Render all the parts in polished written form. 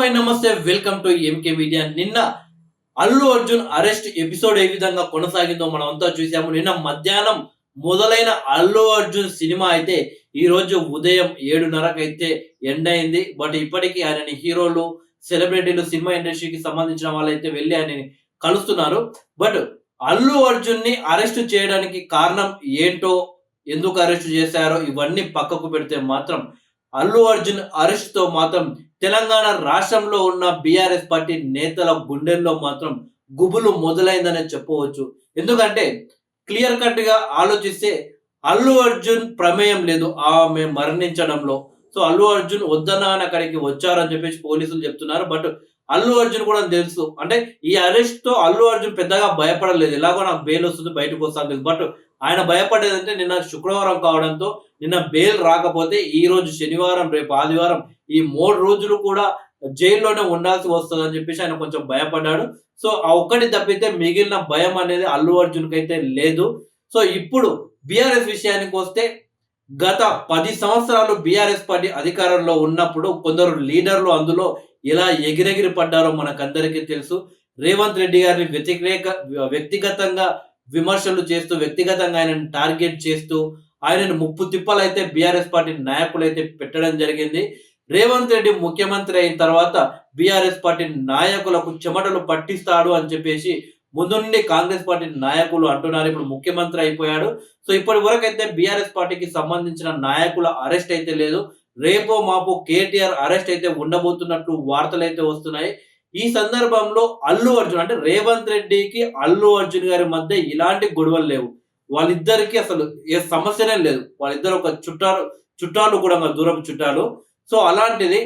Hi నమస్తే welcome to MK media. నిన్న Allu Arjun arrest episode ఏ విధంగా కొనసాగిందో మనం అంతా చూసాము. నిన్న మధ్యాహ్నం మొదలైన అల్లు అర్జున్ సినిమా అయితే ఈ రోజు ఉదయం 7:30కి అయితే ఎండ్ అయింది. బట్ ఇప్పటికీ ఆయనని హీరోలు, సెలబ్రిటీలు, సినిమా ఇండస్ట్రీకి సంబంధించిన వాళ్ళైతే వెళ్ళి ఆయనని కలుస్తున్నారు. బట్ అల్లు అర్జున్ ని అరెస్ట్ చేయడానికి కారణం ఏంటో, ఎందుకు అరెస్ట్ చేశారో ఇవన్నీ పక్కకు పెడితే మాత్రం అల్లు అర్జున్ అరెస్ట్ తో మాత్రం తెలంగాణ రాష్ట్రంలో ఉన్న బీఆర్ఎస్ పార్టీ నేతల గుండెల్లో మాత్రం గుబులు మొదలైందనే చెప్పవచ్చు. ఎందుకంటే క్లియర్ కట్ గా ఆలోచిస్తే అల్లు అర్జున్ ప్రమేయం లేదు ఆమె మరణించడంలో. సో అల్లు అర్జున్ వద్దన్నా అక్కడికి వచ్చారని చెప్పేసి పోలీసులు చెప్తున్నారు. బట్ అల్లు అర్జున్ కూడా తెలుసు, అంటే ఈ అరెస్ట్ తో అల్లు అర్జున్ పెద్దగా భయపడలేదు. ఎలాగో నాకు బెయిల్ వస్తుంది, బయటకు వస్తాను తెలుసు. బట్ ఆయన భయపడేదంటే నిన్న శుక్రవారం కావడంతో నిన్న బెయిల్ రాకపోతే ఈ రోజు శనివారం, రేపు ఆదివారం, ఈ 3 రోజులు కూడా జైల్లోనే ఉండాల్సి వస్తుందని చెప్పేసి ఆయన కొంచెం భయపడ్డాడు. సో ఆ ఒక్కటి తప్పితే మిగిలిన భయం అనేది అల్లు అర్జున్ కైతే లేదు. సో ఇప్పుడు బీఆర్ఎస్ విషయానికి వస్తే గత 10 సంవత్సరాలు బీఆర్ఎస్ పార్టీ అధికారంలో ఉన్నప్పుడు కొందరు లీడర్లు అందులో ఎలా ఎగిరెగిరి పడ్డారో మనకందరికీ తెలుసు. రేవంత్ రెడ్డి గారిని వ్యక్తిగతంగా విమర్శలు చేస్తూ, వ్యక్తిగతంగా ఆయనను టార్గెట్ చేస్తూ, ఆయనను ముప్పు తిప్పలైతే బీఆర్ఎస్ పార్టీ నాయకులైతే పెట్టడం జరిగింది. రేవంత్ రెడ్డి ముఖ్యమంత్రి అయిన తర్వాత బీఆర్ఎస్ పార్టీ నాయకులకు చెమటలు పట్టిస్తాడు అని చెప్పేసి ముందు నుండి కాంగ్రెస్ పార్టీ నాయకులు అంటున్నారు. ఇప్పుడు ముఖ్యమంత్రి అయిపోయాడు. సో ఇప్పటి వరకు అయితే బీఆర్ఎస్ పార్టీకి సంబంధించిన నాయకుల అరెస్ట్ అయితే లేదు. రేపో మాపో కేటీఆర్ అరెస్ట్ అయితే ఉండబోతున్నట్లు వార్తలు అయితే వస్తున్నాయి. ఈ సందర్భంలో అల్లు అర్జున్, అంటే రేవంత్ రెడ్డికి అల్లు అర్జున్ గారి మధ్య ఇలాంటి గొడవలు లేవు. వాళ్ళిద్దరికి అసలు ఏ సమస్యనే లేదు. వాళ్ళిద్దరు ఒక చుట్టాలు కూడా దూరపు చుట్టాలు. సో అలాంటిది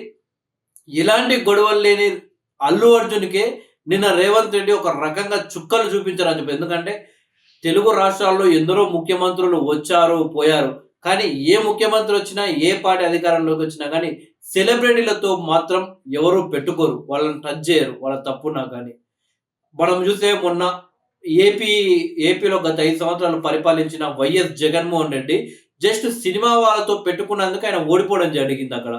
ఇలాంటి గొడవలు లేని అల్లు అర్జున్కి నిన్న రేవంత్ రెడ్డి ఒక రకంగా చుక్కలు చూపించారని చెప్పి. ఎందుకంటే తెలుగు రాష్ట్రాల్లో ఎందరో ముఖ్యమంత్రులు వచ్చారు, పోయారు. కానీ ఏ ముఖ్యమంత్రి వచ్చినా, ఏ పార్టీ అధికారంలోకి వచ్చినా కానీ సెలబ్రిటీలతో మాత్రం ఎవరు పెట్టుకోరు, వాళ్ళని టచ్ చేయరు, వాళ్ళ తప్పున్నా కానీ. మనం చూస్తే మొన్న ఏపీలో గత 5 సంవత్సరాలు పరిపాలించిన YS Jaganmohan Reddy just cinema వాళ్ళతో పెట్టుకున్నందుకు ఆయన ఓడిపోవడం జరిగింది అక్కడ.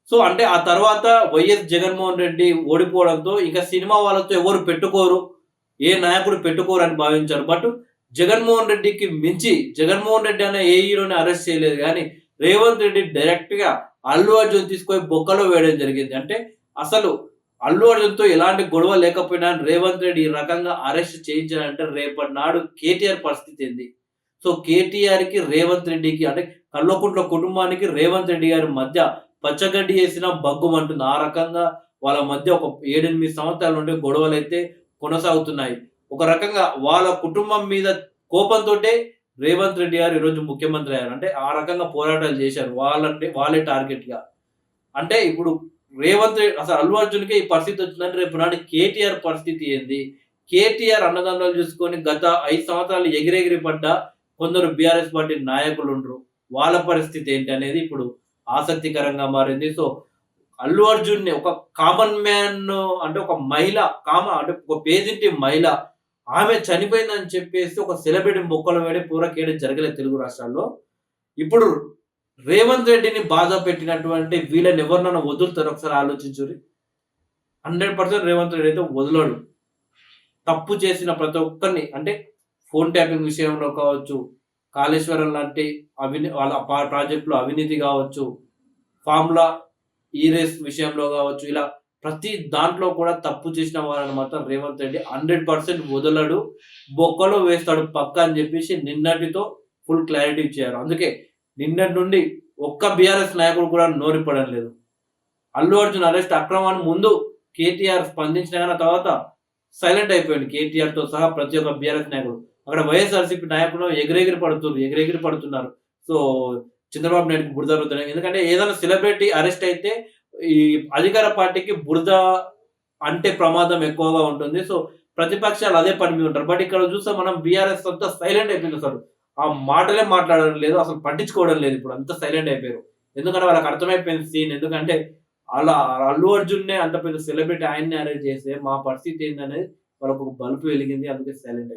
సో అంటే ఆ తర్వాత వైఎస్ జగన్మోహన్ రెడ్డి ఓడిపోవడంతో ఇంకా సినిమా వాళ్ళతో ఎవరు పెట్టుకోరు, ఏ నాయకుడు పెట్టుకోరు అని భావించారు. బట్ జగన్మోహన్ రెడ్డికి మించి జగన్మోహన్ రెడ్డి అనే ఏ హీరోని అరెస్ట్ చేయలేదు, కానీ రేవంత్ రెడ్డి డైరెక్ట్ గా అల్లు అర్జున్ తీసుకొని బొక్కలో వేయడం జరిగింది. అంటే అసలు అల్లు అర్జున్తో ఎలాంటి గొడవ లేకపోయినా రేవంత్ రెడ్డి ఈ రకంగా అరెస్ట్ చేయించాలంటే రేపటి నాడు కేటీఆర్ పరిస్థితి ఏంది? సో కేటీఆర్ కి రేవంత్ రెడ్డికి, అంటే కల్వకుంట్ల కుటుంబానికి రేవంత్ రెడ్డి గారి మధ్య పచ్చగడ్డి వేసిన బగ్గుమంటుంది. ఆ రకంగా వాళ్ళ మధ్య ఒక 7-8 సంవత్సరాల నుండి గొడవలు అయితే కొనసాగుతున్నాయి. ఒక రకంగా వాళ్ళ కుటుంబం మీద కోపంతో రేవంత్ రెడ్డి గారు ఈరోజు ముఖ్యమంత్రి అయ్యారు. అంటే ఆ రకంగా పోరాటాలు చేశారు వాళ్ళే టార్గెట్ గా. అంటే ఇప్పుడు రేవంత్ రెడ్డి, అసలు అల్లు అర్జున్కి ఈ పరిస్థితి వచ్చిందంటే రేపు నాడు కేటీఆర్ పరిస్థితి ఏంది? కేటీఆర్ అన్నదండలు చూసుకొని గత 5 సంవత్సరాలు ఎగిరెగిరి పడ్డ కొందరు బీఆర్ఎస్ పార్టీ నాయకులు ఉండరు, వాళ్ళ పరిస్థితి ఏంటి అనేది ఇప్పుడు ఆసక్తికరంగా మారింది. సో అల్లు అర్జున్ ని ఒక కామన్ మ్యాన్, అంటే ఒక మహిళ, అంటే ఒక పేదింటి మహిళ, ఆమె చనిపోయిందని చెప్పేసి ఒక సెలబ్రిటీ మొక్కలు వేడి పూరకేయడం జరగలేదు తెలుగు రాష్ట్రాల్లో. ఇప్పుడు రేవంత్ రెడ్డిని బాధ పెట్టినటువంటి వీళ్ళని ఎవరినైనా వదులుతారు? ఒకసారి ఆలోచించురి. 100% రేవంత్ రెడ్డి అయితే వదలడు. తప్పు చేసిన ప్రతి ఒక్కరిని, అంటే ఫోన్ ట్యాపింగ్ విషయంలో కావచ్చు, కాళేశ్వరం లాంటి వాళ్ళ ప్రాజెక్టులో అవినీతి కావచ్చు, ఫార్ములా ఈరేస్ విషయంలో కావచ్చు, ఇలా ప్రతి దాంట్లో కూడా తప్పు చేసిన వాళ్ళని మాత్రం రేవంత్ రెడ్డి 100% వదలడు, బొక్కలో వేస్తాడు పక్క అని చెప్పేసి నిన్నటితో ఫుల్ క్లారిటీ ఇచ్చారు. అందుకే నిన్నటి నుండి ఒక్క బీఆర్ఎస్ నాయకుడు కూడా నోరిపడం లేదు. అల్లు అర్జున్ అరెస్ట్ అక్రమాన్ని ముందు కేటీఆర్ స్పందించిన కానీ తర్వాత సైలెంట్ అయిపోయింది. కేటీఆర్ తో సహా ప్రతి ఒక్క బీఆర్ఎస్ నాయకుడు. అక్కడ వైఎస్ఆర్సీపీ నాయకులు ఎగిరెగిరి పడుతున్నారు. సో చంద్రబాబు నాయుడుకి బురద రుద్దడం. ఎందుకంటే ఏదైనా సెలబ్రిటీ అరెస్ట్ అయితే ఈ అధికార పార్టీకి బురద అంటే ప్రమాదం ఎక్కువగా ఉంటుంది. సో ప్రతిపక్షాలు అదే పని మీద ఉంటారు. బట్ ఇక్కడ చూస్తే మనం బీఆర్ఎస్ అంతా సైలెంట్ అయిపోయింది. అసలు ఆ మాటలే మాట్లాడడం లేదు, అసలు పట్టించుకోవడం లేదు. ఇప్పుడు అంతా సైలెంట్ అయిపోయారు. ఎందుకంటే వాళ్ళకి అర్థమైపోయింది సీన్. ఎందుకంటే అలా అల్లు అర్జున్ అంత పెద్ద సెలబ్రిటీ ఆయన్ని అరెస్ట్ చేస్తే మా పరిస్థితి ఏందనేది వాళ్ళకు బల్బు వెలిగింది. అందుకే సైలెంట్ అయిపోయింది.